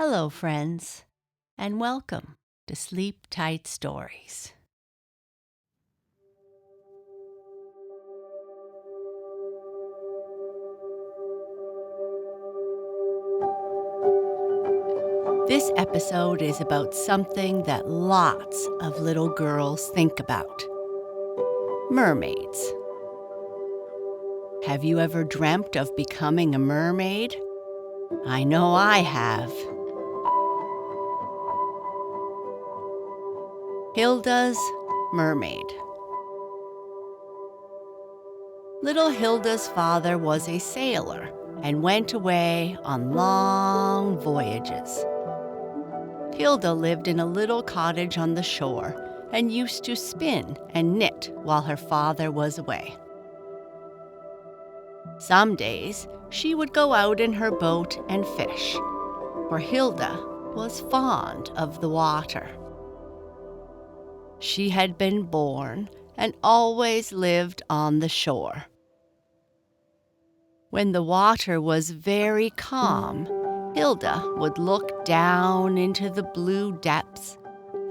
Hello, friends, and welcome to Sleep Tight Stories. This episode is about something that lots of little girls think about: mermaids. Have you ever dreamt of becoming a mermaid? I know I have. Hilda's Mermaid. Little Hilda's father was a sailor and went away on long voyages. Hilda lived in a little cottage on the shore and used to spin and knit while her father was away. Some days she would go out in her boat and fish, for Hilda was fond of the water. She had been born and always lived on the shore. When the water was very calm, Hilda would look down into the blue depths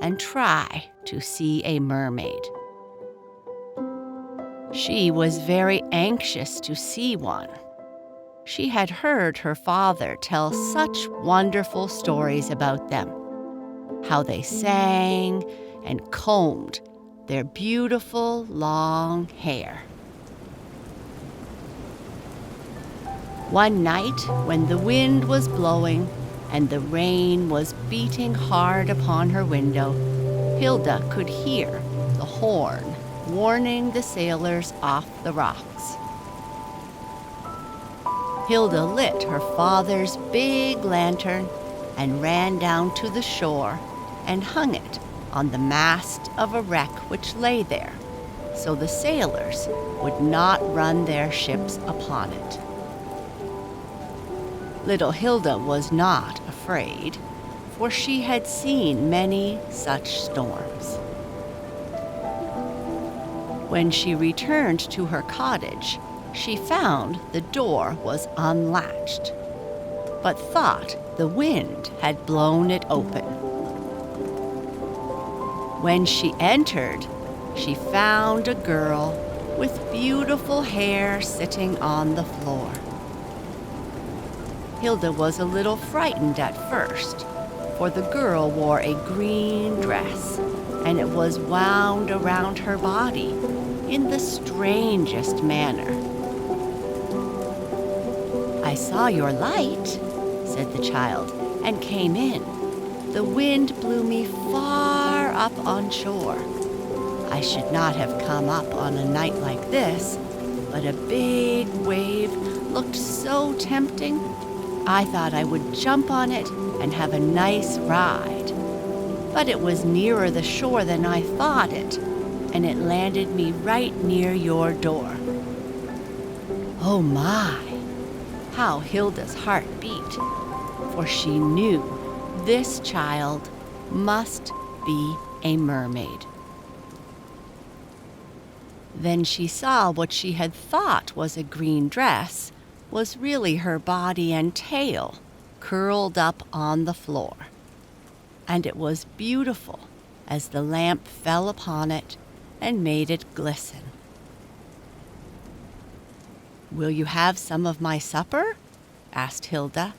and try to see a mermaid. She was very anxious to see one. She had heard her father tell such wonderful stories about them, how they sang and combed their beautiful long hair. One night, when the wind was blowing and the rain was beating hard upon her window, Hilda could hear the horn warning the sailors off the rocks. Hilda lit her father's big lantern and ran down to the shore and hung it on the mast of a wreck which lay there, so the sailors would not run their ships upon it. Little Hilda was not afraid, for she had seen many such storms. When she returned to her cottage, she found the door was unlatched, but thought the wind had blown it open. When she entered, she found a girl with beautiful hair sitting on the floor. Hilda was a little frightened at first, for the girl wore a green dress, and it was wound around her body in the strangest manner. "I saw your light," said the child, and came in. "The wind blew me far up on shore. I should not have come up on a night like this, but a big wave looked so tempting, I thought I would jump on it and have a nice ride. But it was nearer the shore than I thought it, and it landed me right near your door." Oh my! How Hilda's heart beat, for she knew this child must be a mermaid. Then she saw what she had thought was a green dress was really her body and tail curled up on the floor. And it was beautiful as the lamp fell upon it and made it glisten. "Will you have some of my supper?" asked Hilda,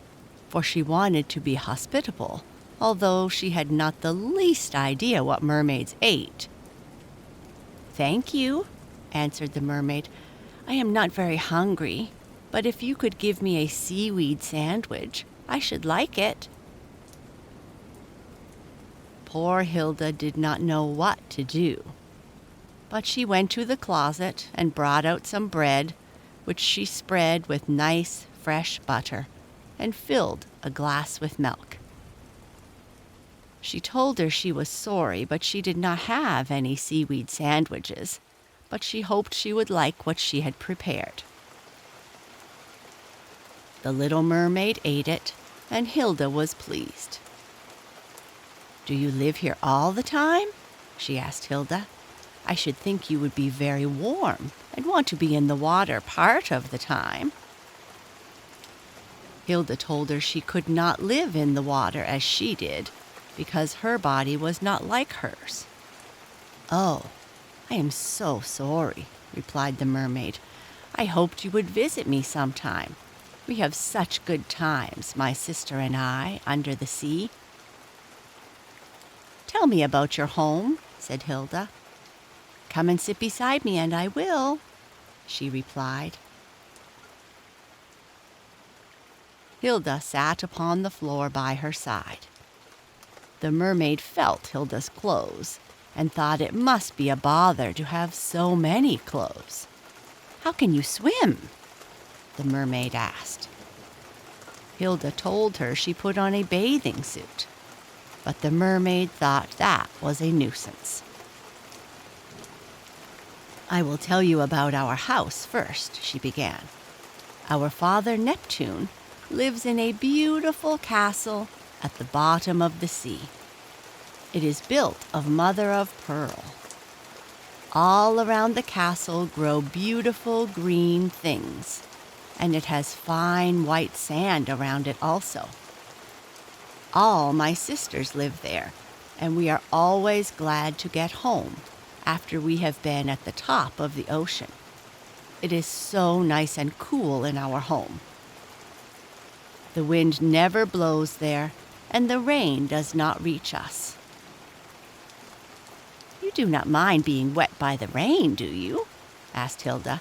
for she wanted to be hospitable, although she had not the least idea what mermaids ate. "Thank you," answered the mermaid. "I am not very hungry, but if you could give me a seaweed sandwich, I should like it." Poor Hilda did not know what to do, but she went to the closet and brought out some bread, which she spread with nice fresh butter, and filled a glass with milk. She told her she was sorry, but she did not have any seaweed sandwiches, but she hoped she would like what she had prepared. The little mermaid ate it, and Hilda was pleased. "Do you live here all the time?" she asked Hilda. "I should think you would be very warm and want to be in the water part of the time." Hilda told her she could not live in the water as she did, because her body was not like hers. "Oh, I am so sorry," replied the mermaid. "I hoped you would visit me sometime. We have such good times, my sister and I, under the sea." "Tell me about your home," said Hilda. "Come and sit beside me and I will," she replied. Hilda sat upon the floor by her side. The mermaid felt Hilda's clothes and thought it must be a bother to have so many clothes. "How can you swim?" the mermaid asked. Hilda told her she put on a bathing suit, but the mermaid thought that was a nuisance. "I will tell you about our house first," she began. "Our father Neptune lives in a beautiful castle at the bottom of the sea. It is built of mother of pearl. All around the castle grow beautiful green things, and it has fine white sand around it also. All my sisters live there, and we are always glad to get home after we have been at the top of the ocean. It is so nice and cool in our home. The wind never blows there, and the rain does not reach us." "You do not mind being wet by the rain, do you?" asked Hilda.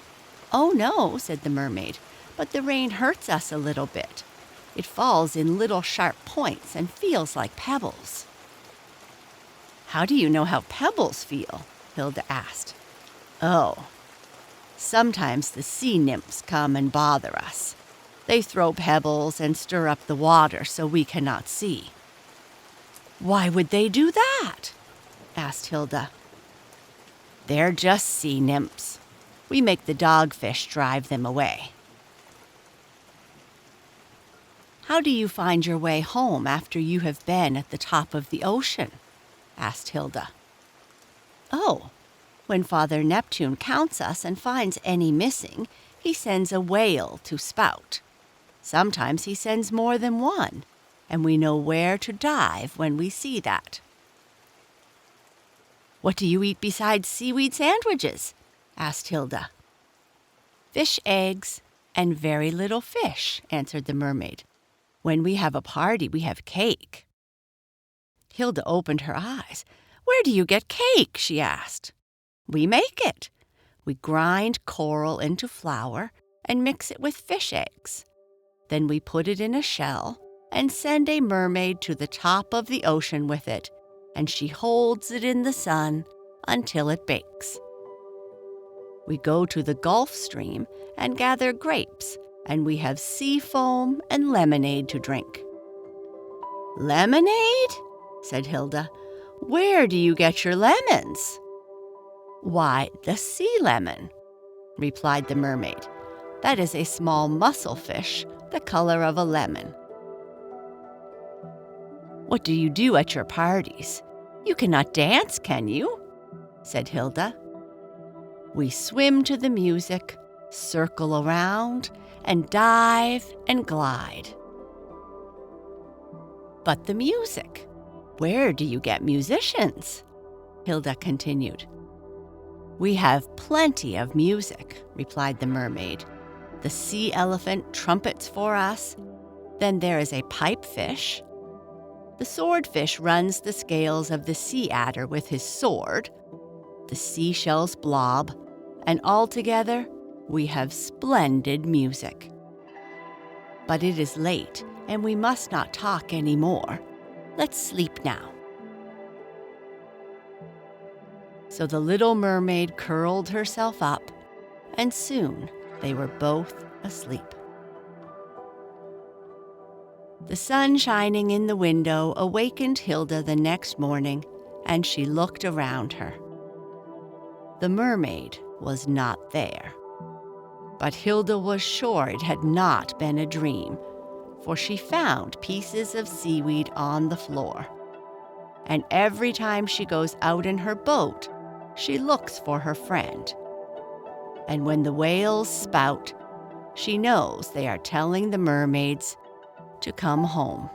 "Oh, no," said the mermaid, "but the rain hurts us a little bit. It falls in little sharp points and feels like pebbles." "How do you know how pebbles feel?" Hilda asked. "Oh, sometimes the sea nymphs come and bother us. They throw pebbles and stir up the water so we cannot see." "Why would they do that?" asked Hilda. "They're just sea nymphs. We make the dogfish drive them away." "How do you find your way home after you have been at the top of the ocean?" asked Hilda. "Oh, when Father Neptune counts us and finds any missing, he sends a whale to spout. Sometimes he sends more than one, and we know where to dive when we see that." "What do you eat besides seaweed sandwiches?" asked Hilda. "Fish eggs and very little fish," answered the mermaid. "When we have a party, we have cake." Hilda opened her eyes. "Where do you get cake?" she asked. "We make it. We grind coral into flour and mix it with fish eggs. Then we put it in a shell and send a mermaid to the top of the ocean with it, and she holds it in the sun until it bakes. We go to the Gulf Stream and gather grapes, and we have sea foam and lemonade to drink." "Lemonade?" said Hilda. "Where do you get your lemons?" "Why, the sea lemon," replied the mermaid. "That is a small mussel-fish the color of a lemon." "What do you do at your parties? You cannot dance, can you?" said Hilda. "We swim to the music, circle around, and dive and glide." "But the music, where do you get musicians?" Hilda continued. "We have plenty of music," replied the mermaid. "The sea elephant trumpets for us. Then there is a pipefish. The swordfish runs the scales of the sea adder with his sword. The seashells blob, and altogether we have splendid music. But it is late, and we must not talk any more. Let's sleep now." So the little mermaid curled herself up, and soon they were both asleep. The sun shining in the window awakened Hilda the next morning, and she looked around her. The mermaid was not there. But Hilda was sure it had not been a dream, for she found pieces of seaweed on the floor. And every time she goes out in her boat, she looks for her friend. And when the whales spout, she knows they are telling the mermaids to come home.